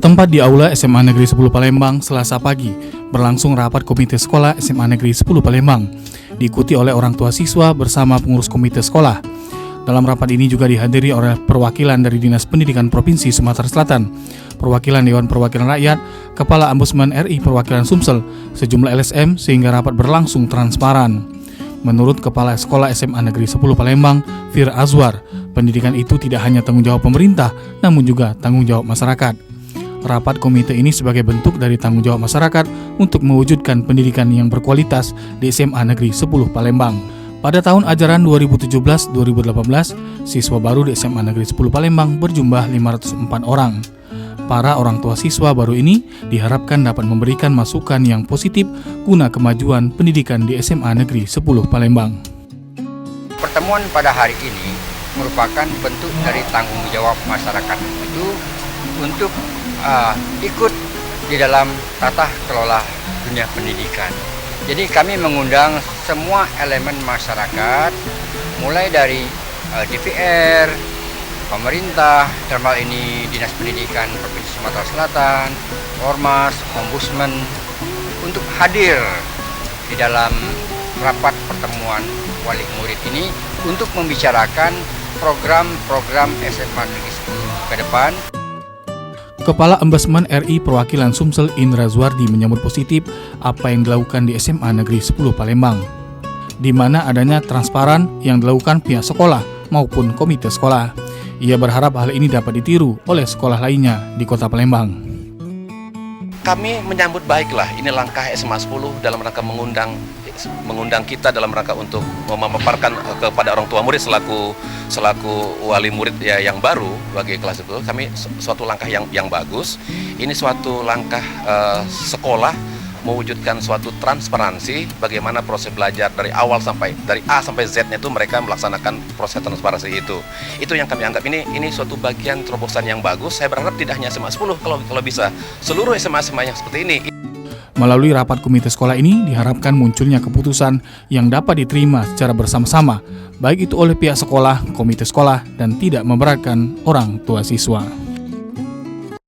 Bertempat di Aula SMA Negeri 10 Palembang, Selasa pagi, berlangsung rapat Komite Sekolah SMA Negeri 10 Palembang, diikuti oleh orang tua siswa bersama pengurus komite sekolah. Dalam rapat ini juga dihadiri oleh perwakilan dari Dinas Pendidikan Provinsi Sumatera Selatan, perwakilan Dewan Perwakilan Rakyat, Kepala Ombudsman RI Perwakilan Sumsel, sejumlah LSM sehingga rapat berlangsung transparan. Menurut Kepala Sekolah SMA Negeri 10 Palembang, Fir Azwar, pendidikan itu tidak hanya tanggung jawab pemerintah, namun juga tanggung jawab masyarakat. Rapat komite ini sebagai bentuk dari tanggung jawab masyarakat untuk mewujudkan pendidikan yang berkualitas di SMA Negeri 10 Palembang. Pada tahun ajaran 2017-2018, siswa baru di SMA Negeri 10 Palembang berjumlah 504 orang. Para orang tua siswa baru ini diharapkan dapat memberikan masukan yang positif guna kemajuan pendidikan di SMA Negeri 10 Palembang. Pertemuan pada hari ini merupakan bentuk dari tanggung jawab masyarakat itu untuk ikut di dalam tata kelola dunia pendidikan. Jadi kami mengundang semua elemen masyarakat, mulai dari DPR, pemerintah, dalam hal ini Dinas Pendidikan Provinsi Sumatera Selatan, Ormas, Ombudsman, untuk hadir di dalam rapat pertemuan wali murid ini untuk membicarakan program-program SMA Negeri 10 ke depan. Kepala Ombudsman RI Perwakilan Sumsel Indra Zuardi menyambut positif apa yang dilakukan di SMA Negeri 10 Palembang, di mana adanya transparan yang dilakukan pihak sekolah maupun komite sekolah. Ia berharap hal ini dapat ditiru oleh sekolah lainnya di Kota Palembang. Kami menyambut baiklah ini langkah SMA 10 dalam rangka mengundang kita dalam rangka untuk memaparkan kepada orang tua murid selaku wali murid ya yang baru bagi kelas itu. Kami suatu langkah yang bagus. Ini suatu langkah sekolah mewujudkan suatu transparansi bagaimana proses belajar dari awal dari A sampai Z-nya itu mereka melaksanakan proses transparansi itu. Itu yang kami anggap ini suatu bagian terobosan yang bagus. Saya berharap tidak hanya SMA 10 kalau bisa seluruh SMA yang seperti ini. Melalui rapat komite sekolah ini diharapkan munculnya keputusan yang dapat diterima secara bersama-sama, baik itu oleh pihak sekolah, komite sekolah, dan tidak memberatkan orang tua siswa.